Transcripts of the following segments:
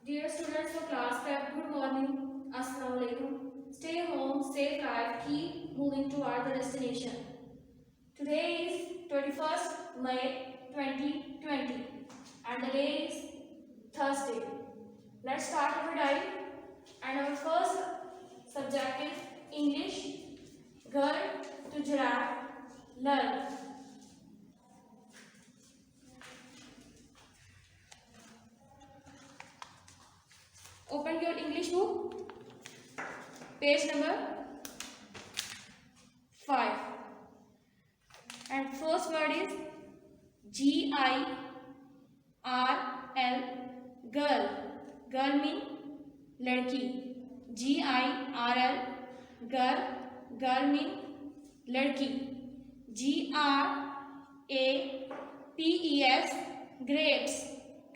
Dear students of class 5, good morning. Assalamu alaikum. Stay home, stay alive, keep moving toward the destination. Today is 21st May 2020 and the day is Thursday. Let's start our diary. And our first subject is English. Girl to giraffe, learn. Open your English book, page number 5. And first word is GIRL, girl. Girl mean लड़की. GIRL, girl. Girl mean लड़की. GRAPES, grapes.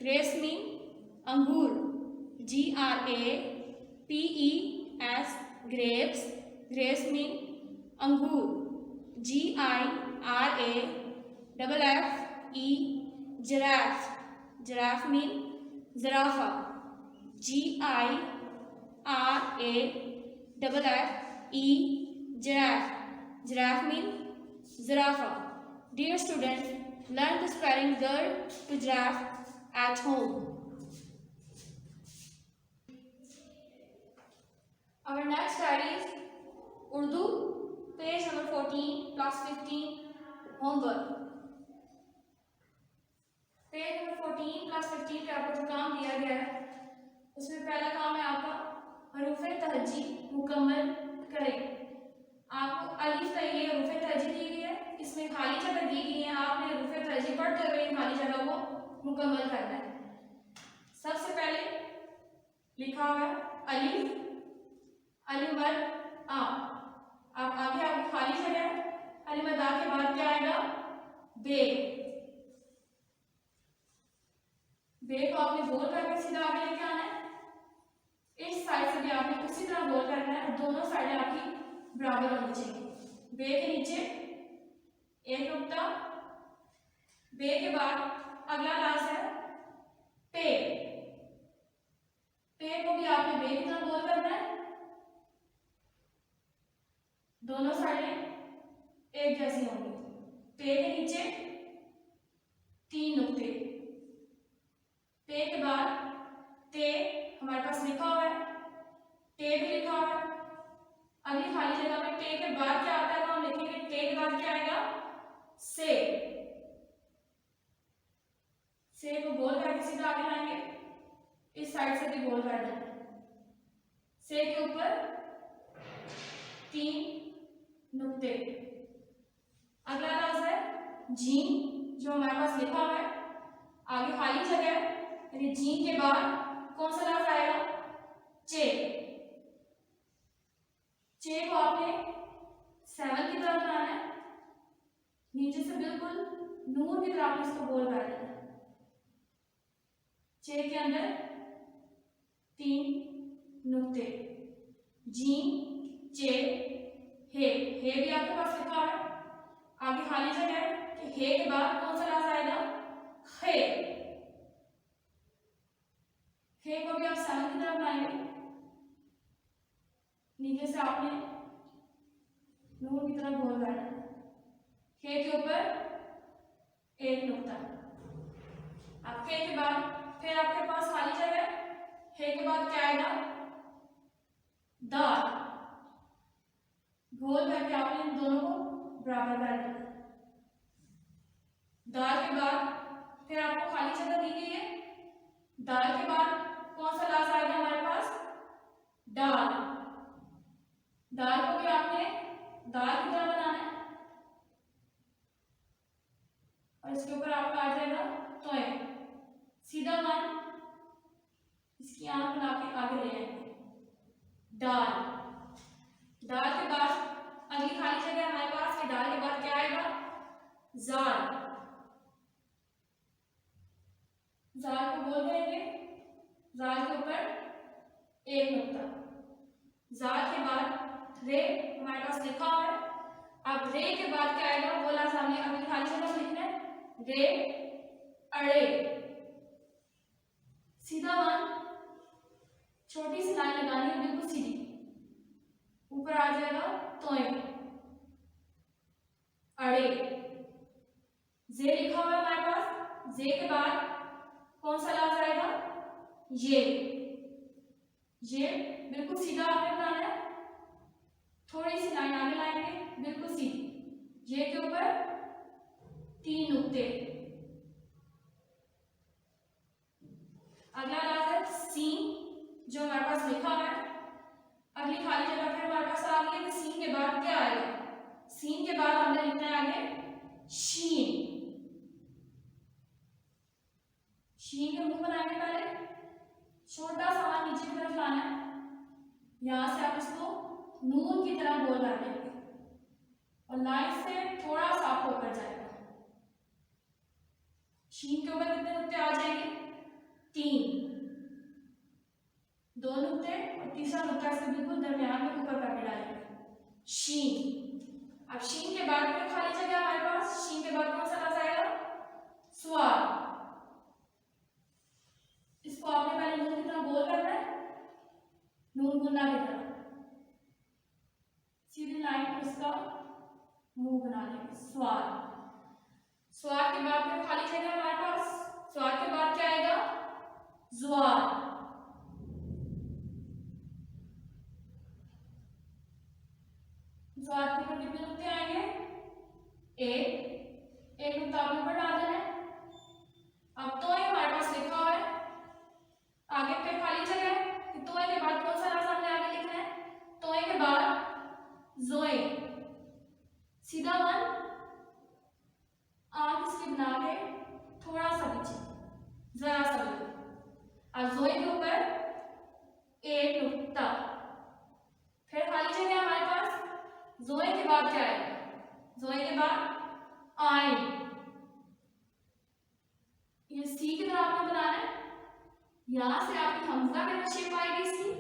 Grapes mean अंगूर. GRAPES, grapes. Grapes mean अंगूर. GIRAFFE, giraffe. Giraffe mean zirafa. GIRAFFE, giraffe. Giraffe mean zirafa. Dear students, learn the spelling girl to giraffe at home. Our next diary is Urdu, page number 14, class 15, homework. Page number 14 class 15 पे आपको जो काम दिया गया है उसमें पहला काम है आपका हरूफे तहज्जी मुकम्मल करें. आपको अलिफ का ये हरूफे तहज्जी दी गई है, इसमें खाली जगह दी गई है, आपने हरूफे तहज्जी पढ़ते हुए खाली जगह को मुकम्मल करना है. सबसे पहले लिखा हुआ है अलिफ, अलिफ बर आ. आप आगे आपकी खाली जगह है, अलिफ बर आ के बाद क्या आएगा? बे. बे को आपने गोल करके सीधा आगे लेके आना है. इस साइड से भी आपने उसी तरह गोल करना है और दोनों साइडें आपकी बराबर होनी चाहिए. बे के नीचे एक नुक्ता. बे के बाद अगला लास्ट है पे. पे को भी आपने बे की तरह गोल करना है. दोनों साइडें एक जैसी होंगी. पे के नीचे 3 नुक्ते. पे के बाद ते हमारे पास लिखा हुआ है, टे भी लिखा हुआ है. अगली खाली जगह में टे के बाद क्या आता है तो हम लिखेंगे टे के बाद क्या आएगा? से. से को गोल करके सीधा आगे लाएंगे. इस साइड से भी गोल कर देंगे. से के ऊपर 3 नुक्ते. अगला लफ्ज है जीम, जो हमारे पास लिखा हुआ है. आगे खाली जगह है, यानी जीम के बाद कौन सा लफ्ज आएगा? चे. चे को आपने 7 की तरफ बनाना है. नीचे से बिल्कुल नूर की तरफ आपने इसको गोल कर देना है. चे के अंदर 3 नुक्ते. जीम, चे, हे. हे भी आपके पास लिखा है. आगे खाली जगह है कि हे के बाद कौन सा लफ्ज आएगा? खे. खे को भी आप 7 की तरफ बनाएंगे. नीचे से आपने नूर की तरफ गोल करना है. खे के ऊपर 1 नुक्ता. अब खे के बाद फिर आपके पास खाली जगह है. हे के बाद क्या आएगा? दाल. गोल करके आपने इन दोनों को बराबर कर देना. दाल के बाद फिर आपको खाली जगह दी गई है. दाल के बाद कौन सा लफ्ज आएगा हमारे पास? दाल. दाल को भी आपने दाल की तरह बनाना है और इसके ऊपर आपका आ जाएगा तोय. सीधा मान इसकी आंख बना के आगे ले आएंगे. दाल. दाल के बाद अगली खाली जगह हमारे पास कि दाल के बाद क्या आएगा? जाल. जाल को बोल देंगे. जाल के ऊपर 1 नुक्ता. जाल के बाद रे हमारे पास लिखा हुआ है. अब रे के बाद क्या आएगा? बोला सामने अभी खाली जगह लिखना है. रे, अड़े. सीधा वन छोटी सी लाइन लगानी है बिल्कुल सीधी, ऊपर आ जाएगा तोए, अड़े, जे लिखा हुआ है हमारे पास, जे के बाद कौन सा लफ्ज आएगा, ये बिल्कुल सीधा आपने बनाना है, थोड़ी सी लाइन आगे लाएंगे बिल्कुल सीधी, ये के ऊपर 3 नुक्ते। अगला लफ्ज है सीन, जो हमारे पास लिखा हुआ है, अगली खाली जगह फिर हमारे पास आ गई है कि सीन के बाद क्या आएगा, सीन के बाद हमने लिखना है आगे शीन, शीन के मुंह बनाएंगे पहले, छोटा सा हाथ नीचे की तरफ लाना है, यहां से आप इसको नून की तरह गोल कर देंगे और लाइन से थोड़ा सा आपको ऊपर जाएगा, शीन के ऊपर कितने नुक्ते आ जाएंगे, 3, 2 नुक्ते और तीसरा नुक्ता इसके बिल्कुल दरमियान में ऊपर करके डालेंगे, शीन। अब शीन के बाद में खाली जगह हमारे पास, शीन के बाद कौन सा लफ्ज आएगा, स्वाद, इसको आपने पहले नून की तरह गोल करना है, नून गुन्ना की तरह सीधी लाइन पर इसका मुंह बना लेंगे, स्वाद। स्वाद के बाद में खाली जगह हमारे पास, स्वाद के बाद क्या आएगा, ज्वार, ज्वार के ऊपर कितने नुक्ते आएंगे, एक नुक्ता आपने ऊपर डाल देना है। अब तो हमारे पास लिखा हुआ है, आगे फिर खाली जगह है कि तोए के बाद कौन सा लफ्ज हमने आगे लिखना है, तोए के बाद जोए, सीधा वन, आंख इसकी बना के थोड़ा सा पीछे, जरा सा भी, और जोए के ऊपर 1 नुक्ता, फिर खाली जगह हमारे पास, जोए के बाद क्या है, जोए के बाद आई, ये सी की तरह आपने बनाना है, यहां से आपकी हमजा के शेप आएगी इसकी,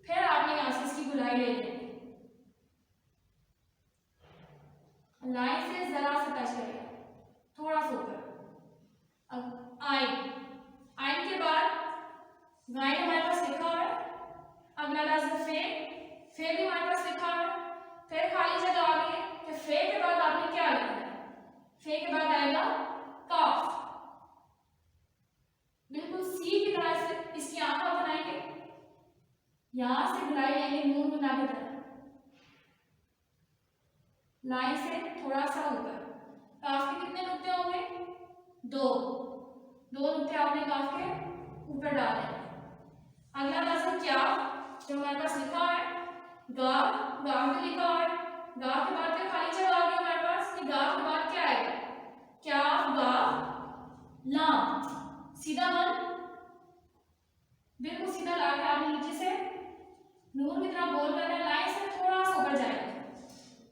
फिर आपने यहां से इसकी गुलाई ले लेनी, लाइन से जरा सा टच करेगा, थोड़ा सा ऊपर। अब आई, आई के बाद गाइन हमारे पास लिखा हुआ है, अगला लफ्ज फे भी हमारे पास लिखा हुआ है, फिर खाली जगह आ गई है कि फे के बाद आपने क्या लिखना है, फे के बाद आएगा काफ, बिल्कुल सी की तरह से इसकी आंखें बनाएंगे, यहां से गुलाई लेंगे नून गुना की तरह, लाइन से थोड़ा सा ऊपर, काफ के कितने नुक्ते होंगे, 2 नुक्ते आपने काफ के ऊपर डाल देंगे। अगला लफ्ज क्या, जो हमारे पास लिखा है, गाफ भी लिखा है, गाफ के बाद फिर खाली जगह आ गई हमारे पास कि गाफ के बाद क्या आएगा, क्या, गाफ, लाम, सीधा वन, बिल्कुल सीधा ला के आपने नीचे से नून की तरह गोल करना है, लाइन से थोड़ा सा ऊपर जाएगा,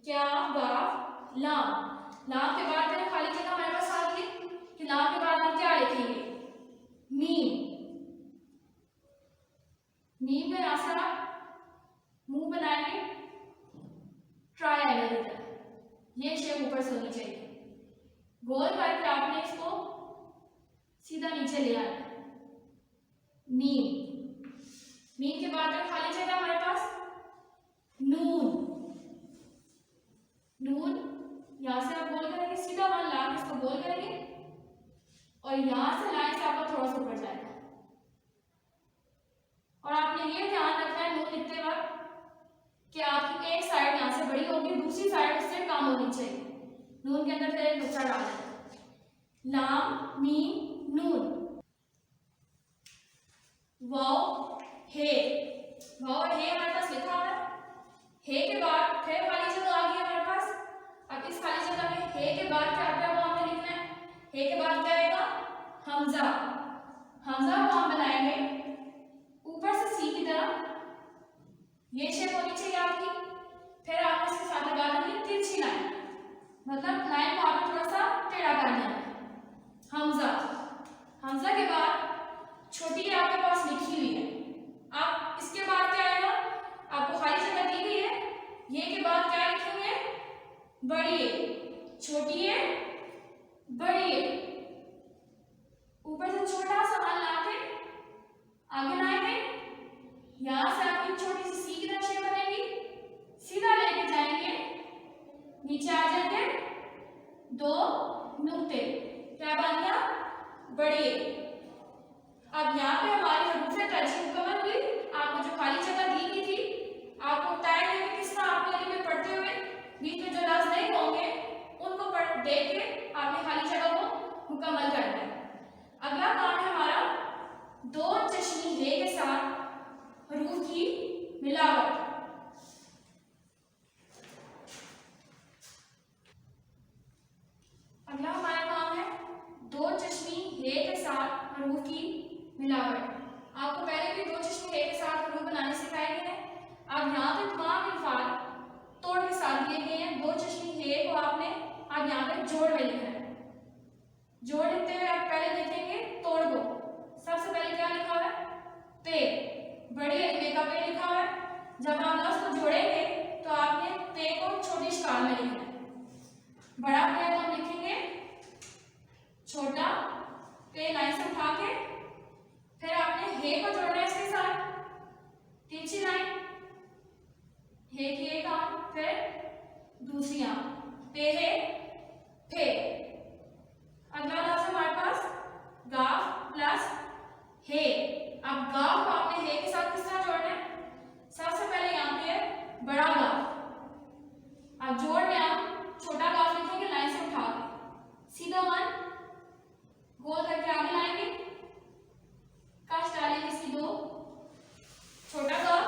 क्या, गाफ, लाम, लाम के बाद फिर खाली जगह हमारे पास आ गई कि लाम के बाद हम क्या लिखेंगे, मीम, मीम में यहां से आप मुंह बनाएंगे ट्रायंगल की तरह, ये शेप ऊपर से होनी चाहिए, गोल करके आपने इसको सीधा नीचे ले आना, मीम, मीम के बाद में खाली जगह हमारे पास, नून, नून, यहां से आप गोल करेंगे, सीधा वन ला के इसको गोल करेंगे और यहां से लाइन से आपका थोड़ा सा ऊपर जाएगा, और आपने ये ध्यान रखना है नून लिखते वक्त कि आपकी एक साइड यहां से बड़ी होगी, दूसरी साइड उससे कम होनी चाहिए, नून के अंदर फिर एक नुक्ता डालना है, लाम, मीम, नून, वाव, हे, वाव हे हमारे पास लिखा हुआ है, हे के बाद फिर खाली जगह आ गई हमारे पास, अब इस खाली जगह में हे के बाद क्या आता है वो हमें लिखना है, हे के बाद क्या आएगा, हमजा, हमजा को हम बनाएंगे ऊपर से सी की तरह, ये शेप होनी चाहिए आपकी, फिर आपको इसके साथ लगा देंगे तिरछी लाइन, मतलब लाइन को आपको थोड़ा सा टेढ़ा करना है, हमजा, हमजा के बाद छोटी है आपके पास लिखी हुई है, आप इसके बाद क्या आएगा, आपको खाली जगह दी गई है, ये के बाद क्या लिखेंगे, बड़ी है, छोटी है, बड़ी है, ऊपर से छोटा सा मान लाके आगे लाएंगे, यहाँ से आपकी छोटी सी सी की तरह शेप बनेगी, सीधा लेके जाएंगे, नीचे आ जाएंगे, दो नुक्ते, क्या बन गया, बड़ी ए। अब यहाँ पे हमारी हरूफे तरजीह मुकम्मल हुई। आपको जो खाली जगह दी गई थी, आपको बताया गया कि किस तरह आपने अली में पढ़ते हुए बीच में जो लफ्ज नहीं होंगे उनको पढ़ देख के आपने खाली जगह को मुकम्मल करना है। अगला काम है हमारा दो चश्मी हे के साथ हरूफ की मिलावट। अगला हमारा काम है दो चश्मी हे के साथ हरूफ की मिलावट। आपको पहले भी दो चश्मी हे के साथ हरूफ बनाने सिखाए गए हैं। अब यहाँ पे तमाम अल्फाज तोड़ के साथ दिए गए हैं। दो चश्मी हे को आपने अब यहाँ पे जोड़ में लिखना है। जोड़ लिखते हुए आप पहले देखेंगे तोड़ को। सबसे पहले क्या लिखा हुआ है, पे, बड़ी अलिफ बे का पे लिखा हुआ है। जब आप लफ्ज को जोड़ेंगे तो आपने पे को छोटी शक्ल में लिखना है। बड़ा पे तो हम लिखेंगे छोटा, पे लाइन से उठा के, फिर आपने हे को जोड़ना है इसके साथ, तीसरी लाइन हे की एक आंख, फिर दूसरी आंख, पे है फे। अगला लफ्ज हमारे पास गाफ प्लस हे। अब गाफ को आपने हे के साथ किस तरह जोड़ना है, सबसे पहले यहाँ पे है बड़ा गाफ, अब जोड़ में आप छोटा गाफ लिखेंगे लाइन से उठा के, सीधा वन गोल करके आगे लाएंगे, कश डालेंगे इसकी दो, छोटा गाफ।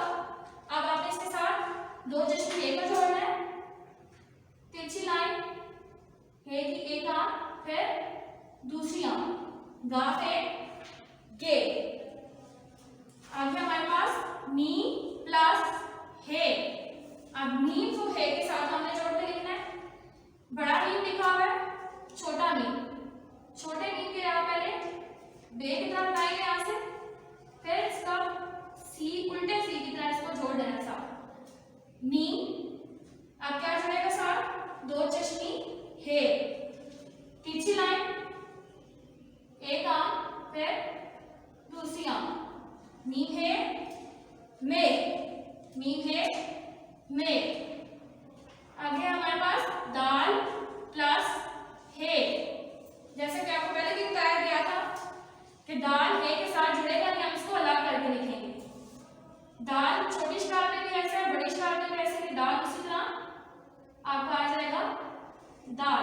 अब आपने इसके साथ दो चश्मे हे को जोड़ना है, तिरछी लाइन, हे की एक आंख, फिर दूसरी आंख, गाफ है गे। आगे हमारे पास नी प्लस हे। अब नीम को हे के साथ हमने जोड़ के लिखना है। बड़ा नीम लिखा हुआ है, छोटा नीम, छोटे नीम के आप पहले बे की तरफ लाएंगे यहाँ से, फिर इसका सी उल्टे सी की तरह इसको जोड़ देना साथ, नीम। अब क्या जुड़ेगा साथ, दो चश्मी हे, तीसरी लाइन, एक आंख, फिर दूसरी आंख, मीम है मे, मीम है मे। आगे हमारे पास दाल प्लस हे। जैसे कि आपको पहले भी बताया गया था कि दाल हे के साथ जुड़ेगा, हम इसको अलग करके लिखेंगे। दाल छोटी स्टार में भी ऐसे है, बड़ी स्टार में भी ऐसे है, दाल उसी तरह आपका आ जाएगा दाल।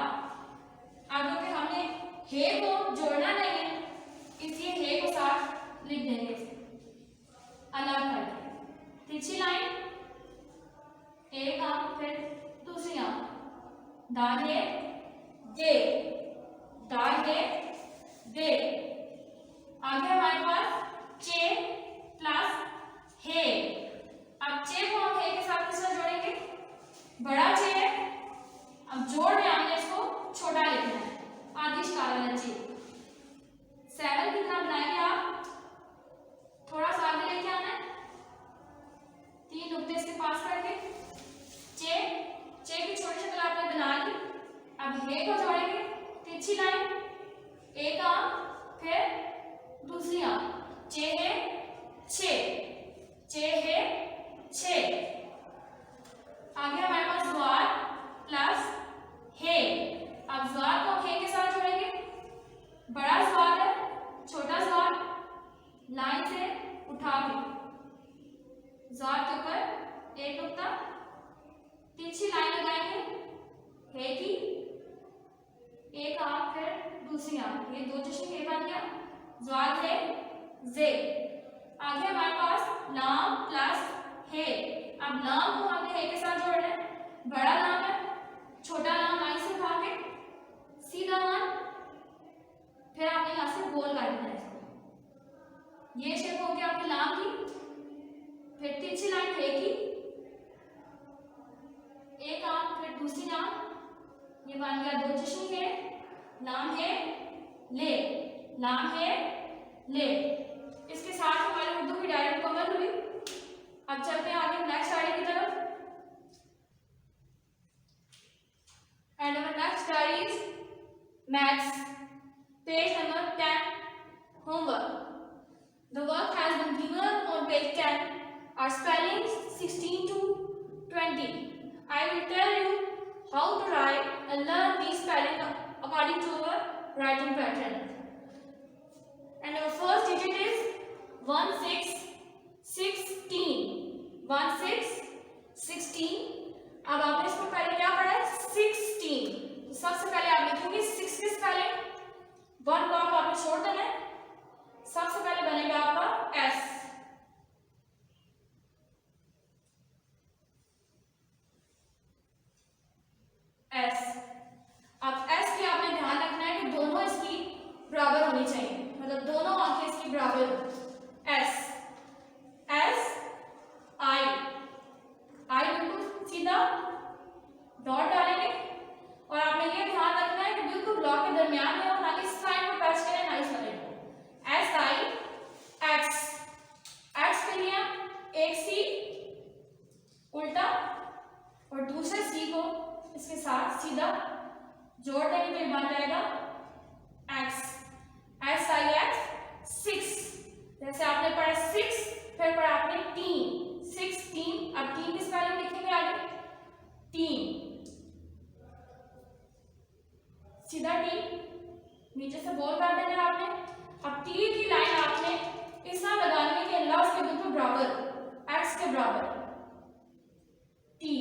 आगे के हमने हे को जोड़ना नहीं है, इसलिए हे को साथ लिख देंगे अलग करके। तीसरी लाइन, एक आंख, फिर दूसरी आंख, दाल है दे, दाल है दे। आगे हमारे पास चे प्लस हे। अब चे को हम हे के साथ किस तरह जोड़ेंगे, बड़ा चे है, अब जोड़ में हमने इसको छोटा लिखना है, आधी स्टार वाला चे। सेवन की तरह बनाएंगे आप, थोड़ा सा आगे लेके आना है, तीन नुक्ते इसके पास करके, चे, चे की छोटी शक्ल आपने बना ली। अब हे को जोड़ेंगे, तिरछी लाइन, एक आंख, फिर दूसरी आंख, चे है छे, चे है छे। आगे हमारे पास ज्वार प्लस हे। अब ज्वार को हे के साथ जोड़ेंगे, बड़ा ज्वार है, छोटा ज्वार, लाइन से उठा के ज्वार के ऊपर एक नुक्ता, तिरछी लाइन लगाएंगे, हे की एक आंख, फिर दूसरी आंख, ये दो चश्मे हे बन गया, ज्वार है जे। आगे हमारे पास लाम प्लस हे। अब लाम को हमने हे के साथ जोड़ना है, बड़ा लाम है, छोटा लाम लाइन से उठा के सीधा वन, फिर आपने यहाँ से गोल कर देना है इसको। ये शेप हो गया आपकी लाम की, फिर तिरछी लाइन हे की, एक आंख, फिर दूसरी आंख, ये बन गया दो चश्मे है, लाम है ले, लाम है ले। इसके साथ हमारी उर्दू की डायरी मुकम्मल हुई। अब चलते हैं आगे नेक्स्ट डायरी की तरफ। And our next diary is maths, page number 10, homework. The work has been given on page 10. Our spelling 16 to 20. I will tell you how to write and learn these spelling according to your writing pattern. And our first digit is 16. 16. अब आपने इसको पहले क्या पढ़ा है 16। तो सबसे पहले आप लिखेंगे 6 की स्पेलिंग, 1 ब्लॉक आपने छोड़ देना है। सबसे पहले बनेगा आपका एस, एस। अब एस की आपने ध्यान रखना है कि दोनों इसकी बराबर होनी चाहिए, मतलब दोनों आंखें इसकी बराबर हो। एस, एस, आई, आई बिल्कुल सीधा डॉट डालेंगे और आपने ये ध्यान रखना है कि बिल्कुल ब्लॉक के दरमियान में हो, ना कि इस लाइन को टच करें ना इस वाले को। एस आई एक्स, एक्स के लिए एक सी उल्टा और दूसरे सी को इसके साथ सीधा जोड़ देंगे तो ये बन जाएगा एक्स, एस आई एक्स 6। जैसे आपने पढ़ा 6, फिर पढ़ा आपने टीन, 16। अब टीन की स्पेलिंग लिखेंगे आगे, टीन, सीधा टी, नीचे से बोल कर देना आपने। अब टी की लाइन आपने इस तरह लगानी है कि लफ्ज के बिल्कुल बराबर, एक्स के बराबर, टी।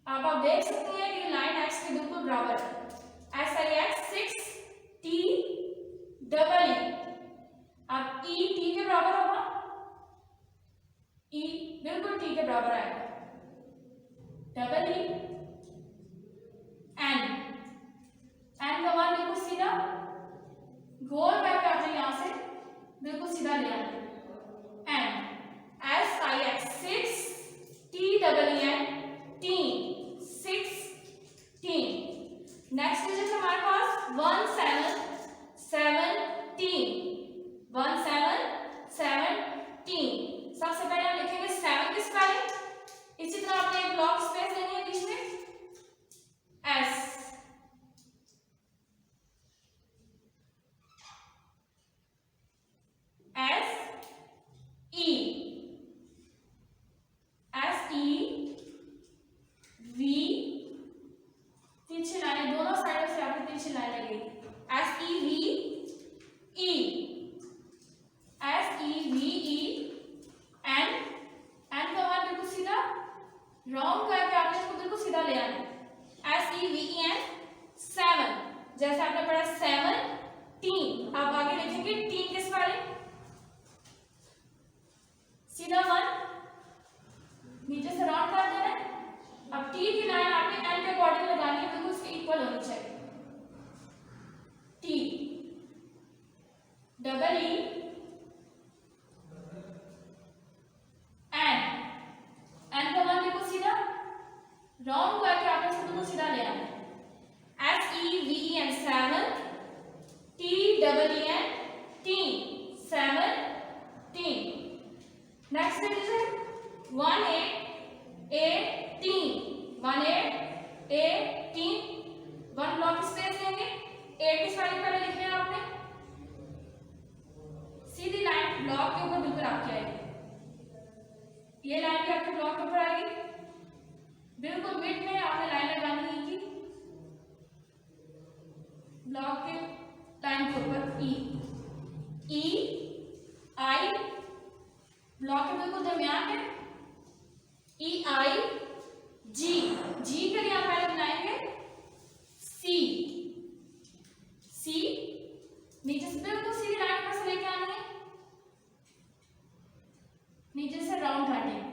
अब आप देख सकते हैं कि लाइन एक्स के बिल्कुल बराबर है, S I X 6 T double ई। अब ई टी के बराबर होगा, ई बिल्कुल टी के बराबर आएगा, डबल ई एन, एन का मान बिल्कुल सीधा गोल करके आपने यहां से बिल्कुल सीधा ले आना, N, S I X 6 T double E N, teen, 16। Next digit हमारे पास 17, 17, 17। सबसे पहले हम लिखेंगे 7 की स्पेलिंग, इसी तरह आपने एक ब्लॉक स्पेस लेनी है बीच में, S, S E, S E V, तिरछी लाइनें दोनों साइडों से आपकी तिरछी लाइन लगेगी, S E V E, S E V E N, N का मान बिल्कुल सीधा राउंड करके आपने इसको बिल्कुल सीधा ले आना, S E V E N 7। जैसे आपने पढ़ा 17, आप आगे लिखेंगे टीन की स्पेलिंग, सीधा 1 नीचे से राउंड कर देना है। अब टी की लाइन आपने एन के अकॉर्डिंग लगानी है, बिल्कुल उसके इक्वल होनी चाहिए, T double E N, N का मान बिल्कुल सीधा राउंड करके आपने इसको बिल्कुल सीधा ले आना है, S E V E N 7 T double E N teen, 17। Next digit 18, 1 block space लेंगे, 8 की स्पेलिंग पहले लिखनी है आपने, सीधी लाइन ब्लॉक के ऊपर बिल्कुल आपकी आएगी, ये लाइन भी आपके ब्लॉक के ऊपर आएगी, बिल्कुल मिड में आपने लाइन लगानी है कि ब्लॉक के लाइन के ऊपर ई, ई आई ब्लॉक के बिल्कुल दरमियान में, ई आई जी, जी के लिए आप पहले बनाएंगे सी, सी नीचे से बिल्कुल सीधी लाइन पर से लेके आनी है, नीचे से राउंड काटेंगे,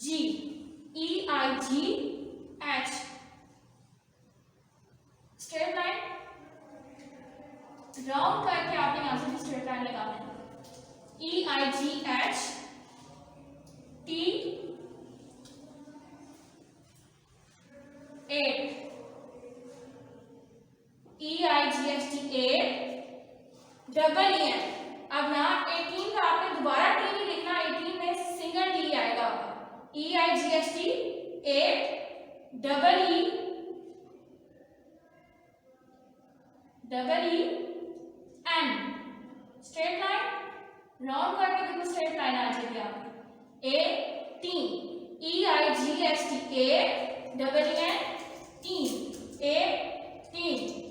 G E I G H, straight line round करके आपने यहां से भी स्ट्रेट लाइन लगाना है, E I G H T 8, E I G H T 8 double E N. अब यहाँ 18 का आपने दोबारा टी नहीं लिखना, 18 में सिंगल टी आएगा, E I G H T 8 double E N, straight line round करके बिल्कुल स्ट्रेट लाइन आ जाएगी आपकी। 18 EIGHT 8 double N 18।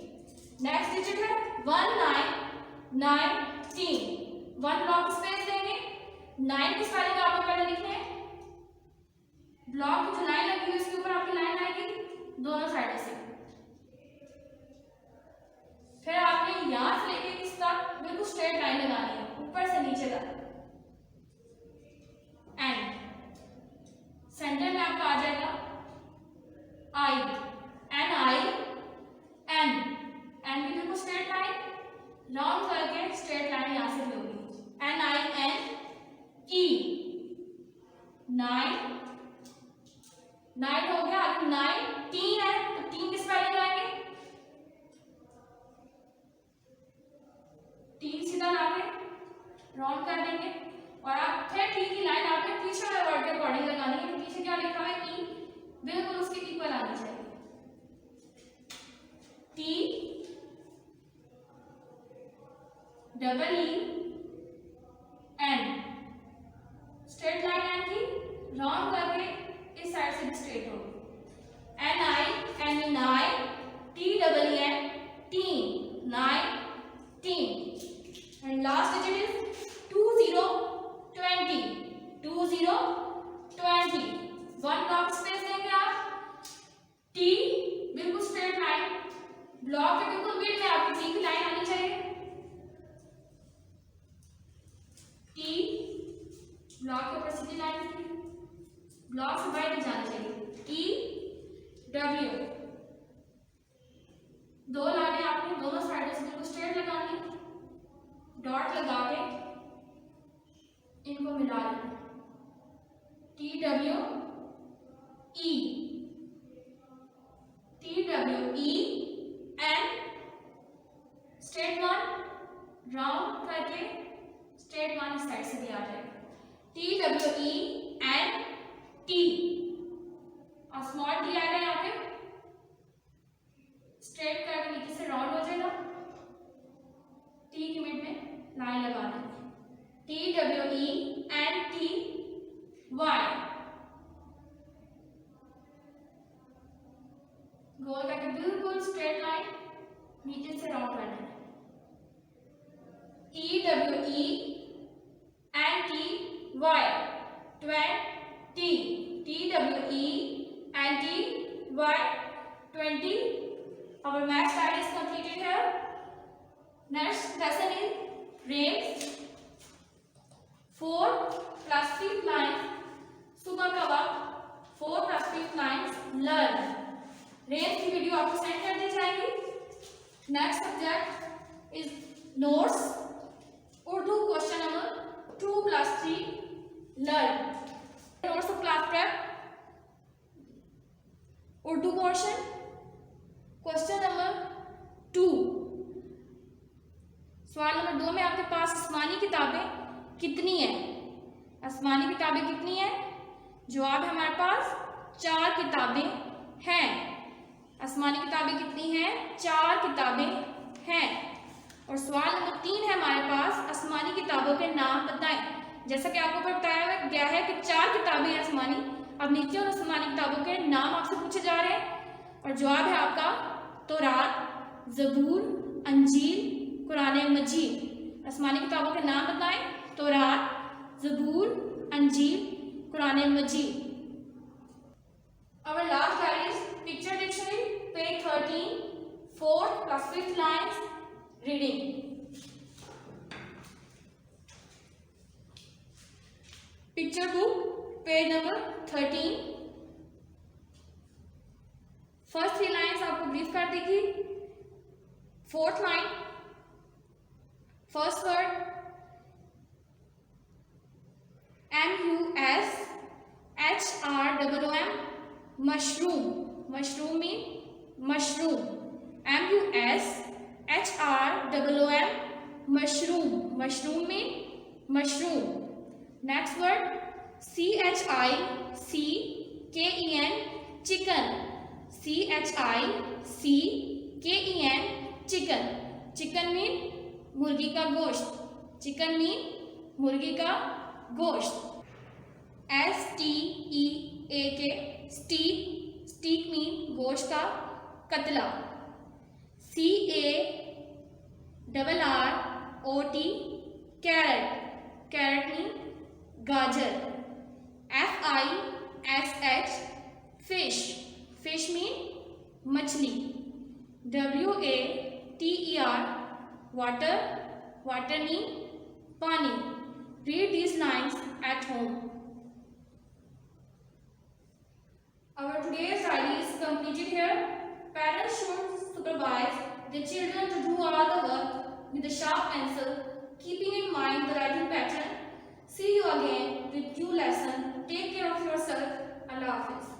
Next digit है 19 वन ब्लॉक स्पेस देंगे। 9 की स्पेलिंग आपको पहले लिखनी है। ब्लॉक की जो लाइन लगी हुई उसके ऊपर आपकी लाइन आएगी दोनों साइड से। फिर आपने यहां से लेके इस तक बिल्कुल स्ट्रेट लाइन लगानी है ऊपर से नीचे तक। एंड सेंटर में आपका आ जाएगा आई एन भी बिल्कुल स्ट्रेट लाइन। राउंड करके स्ट्रेट लाइन यहां से भी होगी NINE 9 हो गया। अगर 19 है तो 3 की स्पेलिंग आएंगे। 3 सीधा लाके राउंड कर देंगे और आप फिर टी की लाइन आपने पीछे वाले वर्ड के अकॉर्डिंग लगानी है। पीछे क्या लिखा है ई बिल्कुल उसके इक्वल आनी चाहिए। T double E N straight line N की राउंड करके इस साइड से भी स्ट्रेट होगी। NINE T double N 19 and last digit is 2020 one block space देंगे आप। टी बिल्कुल स्ट्रेट लाइन ब्लॉक के बिल्कुल बीच में आपकी टी की लाइन आनी चाहिए। टी ब्लॉक के ऊपर सीधी लाइन की ब्लॉक से बाहर जाना चाहिए। EW 2 लाइनें आपने दोनों साइड से बिल्कुल स्ट्रेट लगानी। डॉट लगा के इनको मिला लेना। TWE and straight one round करके स्ट्रेट वन इस साइड से भी आ जाएगा। TWE एंड T और स्मॉल टी आएगा यहाँ पे स्ट्रेट करके नीचे से राउंड हो जाएगा। टी की मिड में लाइन लगा देंगे। TWE एंड TY गोल करके बिल्कुल स्ट्रेट लाइन नीचे से राउंड करना है। TWE and TY 20 TWE and TY 20 our math study is completed here. Next lesson is rains 4 plus 5 lines सुबह का वक्त 4 plus 5 lines learn रेंज की वीडियो आपको सेंड कर दी जाएगी। Next subject is notes Urdu question number 2 plus 3 learn notes of class prep Urdu portion question number 2। सवाल number 2 में आपके पास आसमानी किताबें कितनी है। आसमानी किताबें कितनी है। जवाब है हमारे पास 4 किताबें हैं। आसमानी किताबें कितनी हैं 4 किताबें हैं। और सवाल नंबर 3 है हमारे पास आसमानी किताबों के नाम बताएं। जैसा कि आपको बताया गया है कि 4 किताबें हैं आसमानी। अब नीचे उन आसमानी किताबों के नाम आपसे पूछे जा रहे हैं और जवाब है आपका तौरात, ज़बूर, अंजील, कुरान मजीद। आसमानी किताबों के नाम बताएं तौरात, ज़बूर, अंजील, कुरान मजीद। Our last slide is picture dictionary page 13 4th plus 5th lines reading. Picture book page number 13 first 3 lines आपको ब्रीफ कर देगी। 4th line first word MUSHROOM mushroom. Mushroom mean mushroom. MUSHROOM mushroom. Mushroom mean mushroom. Next word CHICKEN chicken. CHICKEN chicken. Chicken mean मुर्गी का गोश्त। Chicken mean मुर्गी का गोश्त। STEAK स्टीक, स्टीक mean गोश्त का कतला। CARROT कैरेट, कैरेट मीन गाजर। FISH फिश, फिश मीन मछली। WATER वाटर, वाटर मीन पानी। Read these lines at home. Our today's diary is completed here. Parents should supervise their children to do all the work with a sharp pencil, keeping in mind the writing pattern. See you again with new lesson. Take care of yourself. Allah Hafiz.